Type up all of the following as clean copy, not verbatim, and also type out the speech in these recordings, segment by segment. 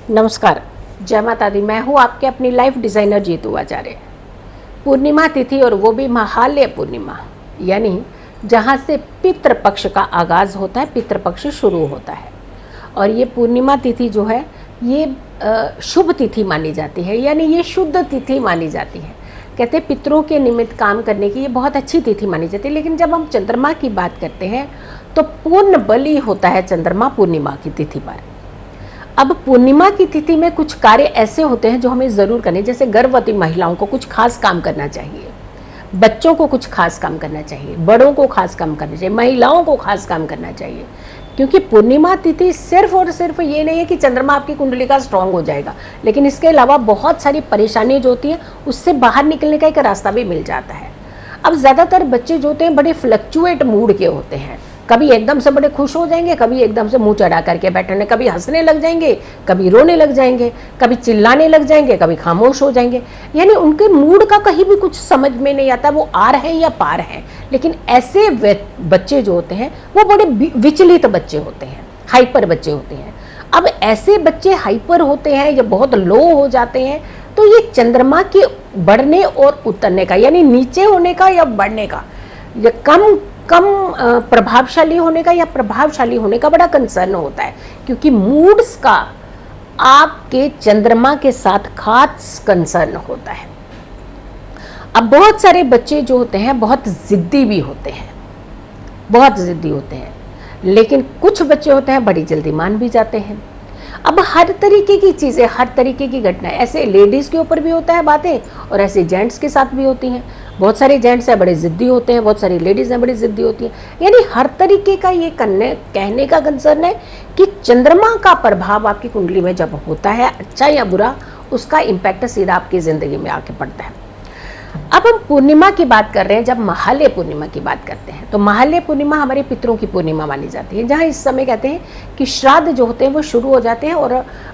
नमस्कार, जय माता दी। मैं हूँ आपके अपनी लाइफ डिज़ाइनर जीतू आचार्य। पूर्णिमा तिथि और वो भी महालय पूर्णिमा, यानी जहाँ से पितृपक्ष का आगाज़ होता है, पितृपक्ष शुरू होता है। और ये पूर्णिमा तिथि जो है ये शुभ तिथि मानी जाती है, यानी ये शुद्ध तिथि मानी जाती है। कहते हैं पितरों के निमित्त काम करने की ये बहुत अच्छी तिथि मानी जाती है। लेकिन जब हम चंद्रमा की बात करते हैं तो पूर्ण बलि होता है चंद्रमा पूर्णिमा की तिथि पर। अब पूर्णिमा की तिथि में कुछ कार्य ऐसे होते हैं जो हमें ज़रूर करने, जैसे गर्भवती महिलाओं को कुछ खास काम करना चाहिए, बच्चों को कुछ खास काम करना चाहिए, बड़ों को खास काम करना चाहिए, महिलाओं को खास काम करना चाहिए। क्योंकि पूर्णिमा तिथि सिर्फ और सिर्फ ये नहीं है कि चंद्रमा आपकी कुंडली का स्ट्रांग हो जाएगा, लेकिन इसके अलावा बहुत सारी परेशानी जो होती है उससे बाहर निकलने का एक रास्ता भी मिल जाता है। अब ज़्यादातर बच्चे जो होते हैं बड़े फ्लक्चुएट मूड के होते हैं, कभी एकदम से बड़े खुश हो जाएंगे, कभी एकदम से मुंह चढ़ा करके बैठने, कभी हंसने लग जाएंगे, कभी रोने लग जाएंगे, कभी चिल्लाने लग जाएंगे, कभी खामोश हो जाएंगे। यानी उनके मूड का कहीं भी कुछ समझ में नहीं आता, वो आ रहे हैं या पार हैं। लेकिन ऐसे बच्चे जो होते हैं वो बड़े विचलित बच्चे होते हैं, हाइपर बच्चे होते हैं। अब ऐसे बच्चे हाइपर होते हैं या बहुत लो हो जाते हैं, तो ये चंद्रमा के बढ़ने और उतरने का, यानी नीचे होने का या बढ़ने का, या कम प्रभावशाली होने का या प्रभावशाली होने का बड़ा कंसर्न होता है। क्योंकि मूड्स का आपके चंद्रमा के साथ खास कंसर्न होता है। अब बहुत सारे बच्चे जो होते हैं बहुत जिद्दी भी होते हैं, बहुत जिद्दी होते हैं, लेकिन कुछ बच्चे होते हैं बड़ी जल्दी मान भी जाते हैं। अब हर तरीके की चीज़ें, हर तरीके की घटनाएं, ऐसे लेडीज़ के ऊपर भी होता है बातें और ऐसे जेंट्स के साथ भी होती हैं। बहुत सारे जेंट्स हैं बड़े ज़िद्दी होते हैं, बहुत सारी लेडीज़ हैं बड़ी ज़िद्दी होती हैं। यानी हर तरीके का ये कहने का कंसर्न है कि चंद्रमा का प्रभाव आपकी कुंडली में जब होता है, अच्छा या बुरा, उसका इम्पैक्ट सीधा आपकी ज़िंदगी में आके पड़ता है। अब हम पूर्णिमा की बात कर रहे हैं, जब महालय पूर्णिमा की बात करते हैं तो महालय पूर्णिमा हमारे पितरों की पूर्णिमा मानी जाती है, जहाँ इस समय कहते हैं कि श्राद्ध जो होते हैं वो शुरू हो जाते हैं। और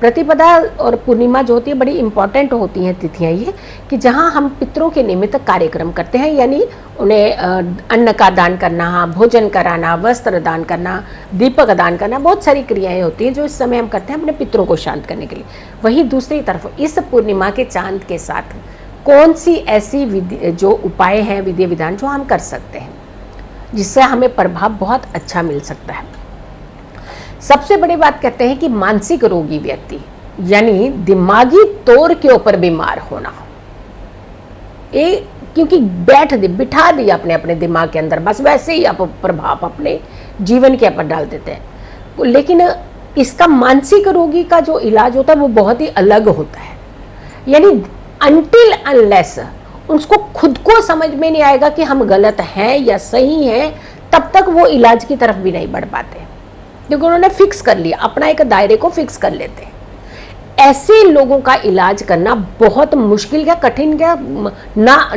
प्रतिपदा और पूर्णिमा जो होती है बड़ी इंपॉर्टेंट होती हैं तिथियाँ ये, कि जहाँ हम पितरों के निमित्त कार्यक्रम करते हैं, यानी उन्हें अन्न का दान करना, भोजन कराना, वस्त्र दान करना, दीपक दान करना, बहुत सारी क्रियाएँ होती हैं जो इस समय हम करते हैं अपने पितरों को शांत करने के लिए। वहीं दूसरी तरफ इस पूर्णिमा के चांद के साथ कौन सी ऐसी जो उपाय हैं, विधि विधान जो हम कर सकते हैं जिससे हमें प्रभाव बहुत अच्छा मिल सकता है। सबसे बड़ी बात कहते हैं कि मानसिक रोगी व्यक्ति, यानी दिमागी तौर के ऊपर बीमार होना, क्योंकि बिठा दिया अपने अपने दिमाग के अंदर, बस वैसे ही आप प्रभाव अपने जीवन के ऊपर डाल देते हैं। लेकिन इसका मानसिक रोगी का जो इलाज होता है वो बहुत ही अलग होता है। यानी अनटिल अनलेस उसको खुद को समझ में नहीं आएगा कि हम गलत हैं या सही हैं, तब तक वो इलाज की तरफ भी नहीं बढ़ पाते, क्योंकि उन्होंने फिक्स कर लिया, अपना एक दायरे को फिक्स कर लेते हैं। ऐसे लोगों का इलाज करना बहुत मुश्किल या कठिन या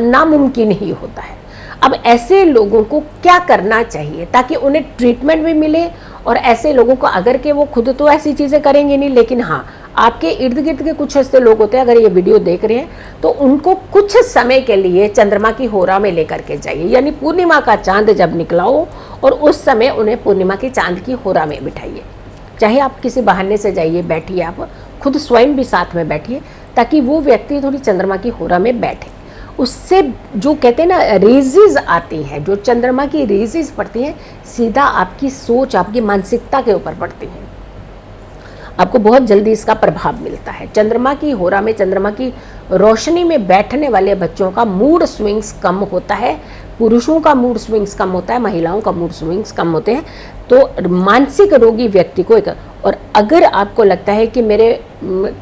नामुमकिन ही होता है। अब ऐसे लोगों को क्या करना चाहिए ताकि उन्हें ट्रीटमेंट भी मिले, और ऐसे लोगों को, अगर के वो खुद तो ऐसी चीज़ें करेंगे नहीं, लेकिन हाँ आपके इर्द गिर्द के कुछ ऐसे लोग होते हैं, अगर ये वीडियो देख रहे हैं तो उनको कुछ समय के लिए चंद्रमा की होरा में लेकर के जाइए। यानी पूर्णिमा का चांद जब निकला हो और उस समय उन्हें पूर्णिमा के चांद की होरा में बिठाइए। चाहे आप किसी बहाने से जाइए, बैठिए, आप खुद स्वयं भी साथ में बैठिए, ताकि वो व्यक्ति थोड़ी चंद्रमा की होरा में बैठे। उससे जो कहते हैं ना रेजेस आती हैं, जो चंद्रमा की रेजेस पड़ती हैं, सीधा आपकी सोच, आपकी मानसिकता के ऊपर पड़ती हैं, आपको बहुत जल्दी इसका प्रभाव मिलता है। चंद्रमा की होरा में, चंद्रमा की रोशनी में बैठने वाले बच्चों का मूड स्विंग्स कम होता है, पुरुषों का मूड स्विंग्स कम होता है, महिलाओं का मूड स्विंग्स कम होते हैं। तो मानसिक रोगी व्यक्ति को और अगर आपको लगता है कि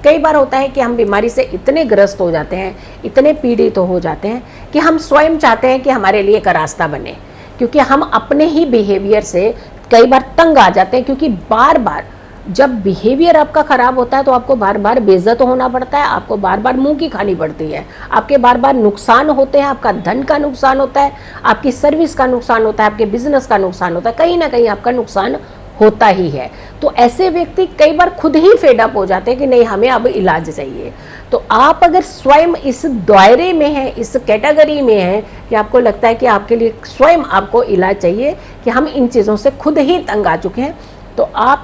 कई बार होता है कि हम बीमारी से इतने ग्रस्त हो जाते हैं, इतने पीड़ित हो जाते हैं कि हम स्वयं चाहते हैं कि हमारे लिए एक रास्ता बने, क्योंकि हम अपने ही बिहेवियर से कई बार तंग आ जाते हैं। क्योंकि बार बार जब बिहेवियर आपका ख़राब होता है तो आपको बार बार बेइज्जत होना पड़ता है, आपको बार बार मुंह की खानी पड़ती है, आपके बार बार नुकसान होते हैं, आपका धन का नुकसान होता है, आपकी सर्विस का नुकसान होता है, आपके बिजनेस का नुकसान होता है, कहीं ना कहीं आपका नुकसान होता ही है। तो ऐसे व्यक्ति कई बार खुद ही फेडअप हो जाते हैं कि नहीं, हमें अब इलाज चाहिए। तो आप अगर स्वयं इस दायरे में हैं, इस कैटेगरी में हैं कि आपको लगता है कि आपके लिए स्वयं आपको इलाज चाहिए, कि हम इन चीज़ों से खुद ही तंग आ चुके हैं, तो आप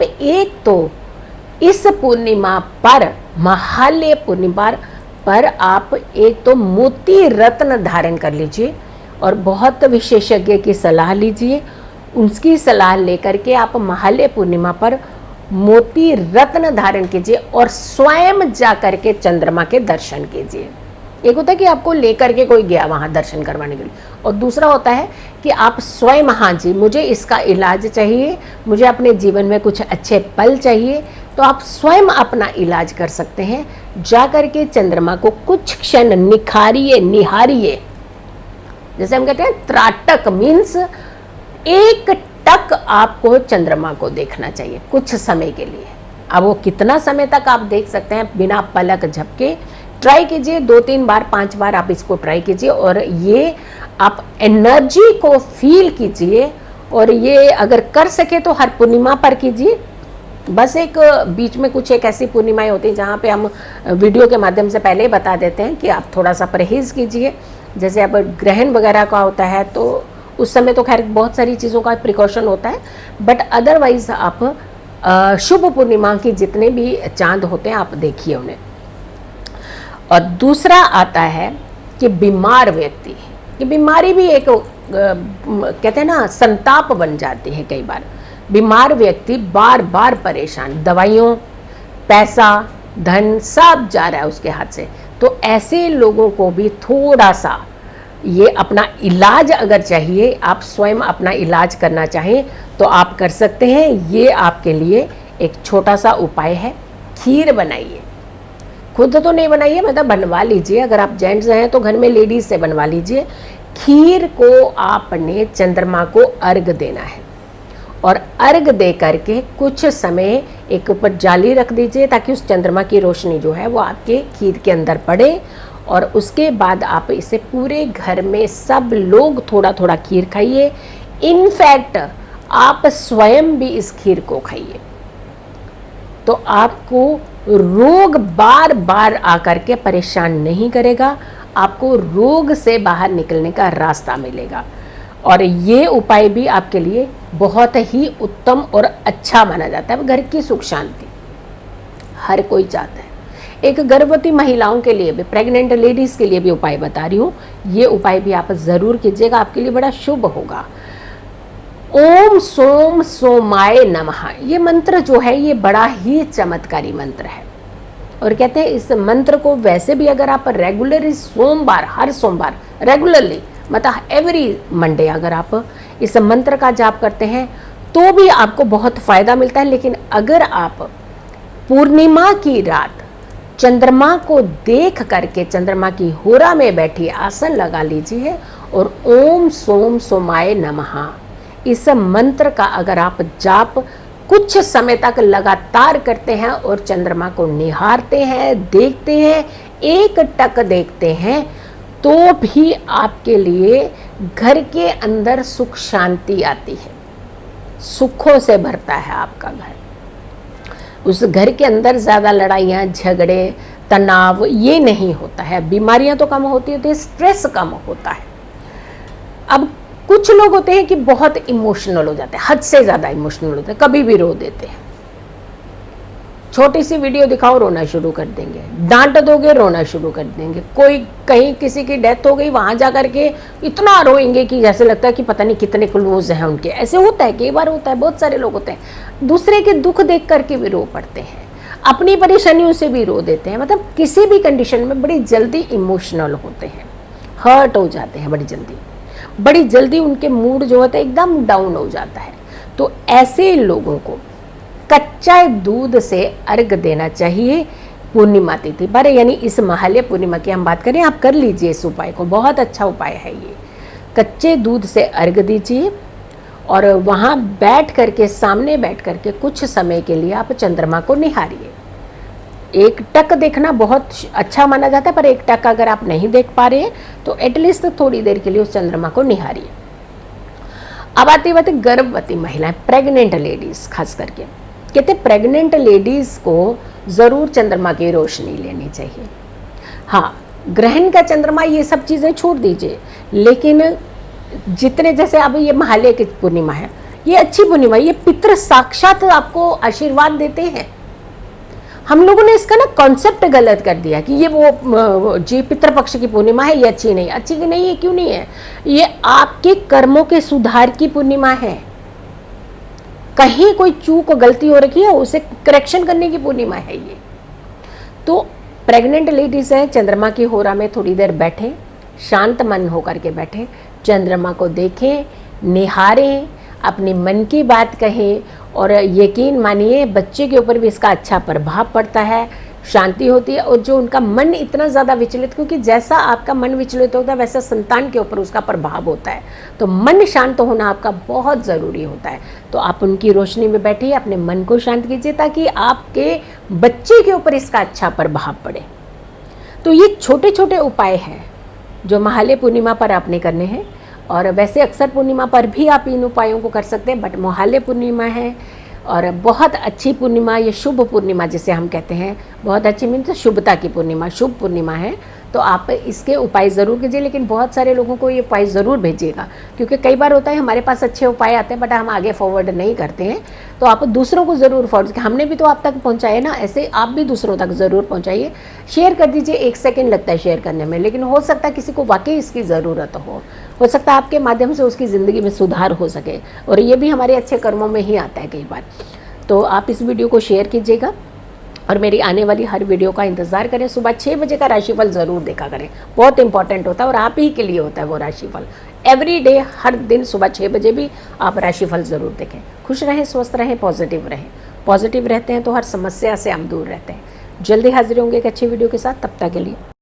इस पूर्णिमा पर, महालय पूर्णिमा पर आप एक तो मोती रत्न धारण कर लीजिए और बहुत विशेषज्ञ की सलाह लीजिए। उनकी सलाह लेकर के आप महालय पूर्णिमा पर मोती रत्न धारण कीजिए और स्वयं जा करके चंद्रमा के दर्शन कीजिए। एक होता है कि आपको लेकर के कोई गया वहाँ दर्शन करवाने के लिए, और दूसरा होता है कि आप स्वयं, हाँ जी मुझे इसका इलाज चाहिए, मुझे अपने जीवन में कुछ अच्छे पल चाहिए, तो आप स्वयं अपना इलाज कर सकते हैं। जा करके चंद्रमा को कुछ क्षण निखारिए, निहारिए। जैसे हम कहते हैं त्राटक, मीन्स एक टक आपको चंद्रमा को देखना चाहिए कुछ समय के लिए। अब वो कितना समय तक आप देख सकते हैं बिना पलक झपके, ट्राई कीजिए 2-3 बार 5 बार आप इसको ट्राई कीजिए और ये आप एनर्जी को फील कीजिए। और ये अगर कर सके तो हर पूर्णिमा पर कीजिए। बस एक बीच में कुछ एक ऐसी पूर्णिमाएं होती हैं जहाँ पे हम वीडियो के माध्यम से पहले ही बता देते हैं कि आप थोड़ा सा परहेज़ कीजिए। जैसे अब ग्रहण वगैरह का होता है तो उस समय तो खैर बहुत सारी चीज़ों का प्रिकॉशन होता है, बट अदरवाइज आप शुभ पूर्णिमा की जितने भी चांद होते हैं आप देखिए उन्हें। और दूसरा आता है कि बीमार व्यक्ति, ये बीमारी भी एक कहते हैं ना संताप बन जाती है कई बार। बीमार व्यक्ति बार बार परेशान, दवाइयों, पैसा, धन सब जा रहा है उसके हाथ से, तो ऐसे लोगों को भी थोड़ा सा ये अपना इलाज अगर चाहिए, आप स्वयं अपना इलाज करना चाहें तो आप कर सकते हैं। ये आपके लिए एक छोटा सा उपाय है। खीर बनाइए, खुद तो नहीं बनाइए, मतलब बनवा लीजिए। अगर आप जेंट्स हैं तो घर में लेडीज से बनवा लीजिए। खीर को आपने चंद्रमा को अर्घ देना है और अर्घ दे करके कुछ समय एक ऊपर जाली रख दीजिए ताकि उस चंद्रमा की रोशनी जो है वो आपके खीर के अंदर पड़े। और उसके बाद आप इसे पूरे घर में सब लोग थोड़ा थोड़ा खीर खाइए। इनफैक्ट आप स्वयं भी इस खीर को खाइए, तो आपको रोग बार बार आकर के परेशान नहीं करेगा, आपको रोग से बाहर निकलने का रास्ता मिलेगा। और ये उपाय भी आपके लिए बहुत ही उत्तम और अच्छा माना जाता है। घर की सुख शांति हर कोई चाहता है। एक गर्भवती महिलाओं के लिए भी, प्रेग्नेंट लेडीज़ के लिए भी उपाय बता रही हूँ, ये उपाय भी आप ज़रूर कीजिएगा, आपके लिए बड़ा शुभ होगा। ओम सोम सोमाय नमः, ये मंत्र जो है ये बड़ा ही चमत्कारी मंत्र है। और कहते हैं इस मंत्र को वैसे भी अगर आप रेगुलरली सोमवार, हर सोमवार रेगुलरली, मतलब एवरी मंडे अगर आप इस मंत्र का जाप करते हैं तो भी आपको बहुत फ़ायदा मिलता है। लेकिन अगर आप पूर्णिमा की रात चंद्रमा को देख करके चंद्रमा की होरा में बैठी आसन लगा लीजिए और ओम सोम सोमाय नमः इस मंत्र का अगर आप जाप कुछ समय तक लगातार करते हैं और चंद्रमा को निहारते हैं, देखते हैं, एक टक देखते हैं, तो भी आपके लिए घर के अंदर सुख शांति आती है, सुखों से भरता है आपका घर। उस घर के अंदर ज़्यादा लड़ाइयाँ, झगड़े, तनाव ये नहीं होता है। बीमारियाँ तो कम होती है, स्ट्रेस कम होता है। अब कुछ लोग होते हैं कि बहुत इमोशनल हो जाते हैं, हद से ज़्यादा इमोशनल होते हैं, कभी भी रो देते हैं। छोटी सी वीडियो दिखाओ रोना शुरू कर देंगे, डांट दोगे रोना शुरू कर देंगे। कोई कहीं किसी की डेथ हो गई वहाँ जा कर के इतना रोएंगे कि जैसे लगता है कि पता नहीं कितने क्लोज हैं उनके। ऐसे होता है, कई बार होता है, बहुत सारे लोग होते हैं। दूसरे के दुख देख करके भी रो पड़ते हैं, अपनी परेशानियों से भी रो देते हैं। मतलब किसी भी कंडीशन में बड़ी जल्दी इमोशनल होते हैं, हर्ट हो जाते हैं बड़ी जल्दी उनके मूड जो होता है एकदम डाउन हो जाता है। तो ऐसे लोगों को कच्चा दूध से अर्घ देना चाहिए पूर्णिमा तिथि पर, यानी इस महालय पूर्णिमा की हम बात करें, आप कर लीजिए इस उपाय को, बहुत अच्छा उपाय है ये। कच्चे दूध से अर्घ दीजिए और वहाँ बैठ करके, सामने बैठ करके कुछ समय के लिए आप चंद्रमा को निहारिए। एक टक देखना बहुत अच्छा माना जाता है, पर एक टक अगर आप नहीं देख पा रहे हैं तो एटलीस्ट थोड़ी देर के लिए उस चंद्रमा को निहारिए। अब आती बात है गर्भवती महिलाएं, प्रेग्नेंट लेडीज खास करके, कहते प्रेग्नेंट लेडीज को ज़रूर चंद्रमा की रोशनी लेनी चाहिए। हाँ, ग्रहण का चंद्रमा ये सब चीज़ें छोड़ दीजिए, लेकिन जितने, जैसे अब ये महालय की पूर्णिमा है, ये अच्छी पूर्णिमा, ये पितृ साक्षात आपको आशीर्वाद देते हैं। हम लोगों ने इसका ना कॉन्सेप्ट गलत कर दिया कि ये वो जी पितृपक्ष की पूर्णिमा है, ये अच्छी नहीं, अच्छी की नहीं है, क्यों नहीं है? ये आपके कर्मों के सुधार की पूर्णिमा है। कहीं कोई चूक गलती हो रखी है, उसे करेक्शन करने की पूर्णिमा है ये। तो प्रेग्नेंट लेडीज हैं, चंद्रमा की होरा में थोड़ी देर बैठें, शांत मन होकर के बैठें, चंद्रमा को देखें, निहारें, अपनी मन की बात कहें, और यकीन मानिए बच्चे के ऊपर भी इसका अच्छा प्रभाव पड़ता है, शांति होती है। और जो उनका मन इतना ज़्यादा विचलित, क्योंकि जैसा आपका मन विचलित होता है वैसा संतान के ऊपर उसका प्रभाव होता है, तो मन शांत होना आपका बहुत ज़रूरी होता है। तो आप उनकी रोशनी में बैठिए, अपने मन को शांत कीजिए ताकि आपके बच्चे के ऊपर इसका अच्छा प्रभाव पड़े। तो ये छोटे छोटे उपाय हैं जो महालय पूर्णिमा पर आपने करने हैं, और वैसे अक्सर पूर्णिमा पर भी आप इन उपायों को कर सकते हैं, बट महालय पूर्णिमा है और बहुत अच्छी पूर्णिमा, ये शुभ पूर्णिमा जिसे हम कहते हैं, बहुत अच्छी मीन्स शुभता की पूर्णिमा, शुभ पूर्णिमा है। तो आप इसके उपाय ज़रूर कीजिए, लेकिन बहुत सारे लोगों को ये उपाय ज़रूर भेजिएगा, क्योंकि कई बार होता है हमारे पास अच्छे उपाय आते हैं बट हम आगे फॉरवर्ड नहीं करते हैं। तो आप दूसरों को ज़रूर फॉरवर्ड, हमने भी तो आप तक पहुँचाए ना, ऐसे आप भी दूसरों तक ज़रूर पहुँचाइए, शेयर कर दीजिए। 1 सेकेंड लगता है शेयर करने में, लेकिन हो सकता है किसी को वाकई इसकी ज़रूरत हो सकता है आपके माध्यम से उसकी ज़िंदगी में सुधार हो सके, और ये भी हमारे अच्छे कर्मों में ही आता है कई बार। तो आप इस वीडियो को शेयर कीजिएगा और मेरी आने वाली हर वीडियो का इंतज़ार करें। सुबह 6 बजे का राशिफल ज़रूर देखा करें, बहुत इंपॉर्टेंट होता है और आप ही के लिए होता है वो राशिफल। एवरी डे, हर दिन सुबह 6 बजे भी आप राशिफल ज़रूर देखें। खुश रहें, स्वस्थ रहें, पॉजिटिव रहें। पॉजिटिव रहते हैं तो हर समस्या से हम दूर रहते हैं। जल्दी हाजिर होंगे एक अच्छी वीडियो के साथ, तब तक के लिए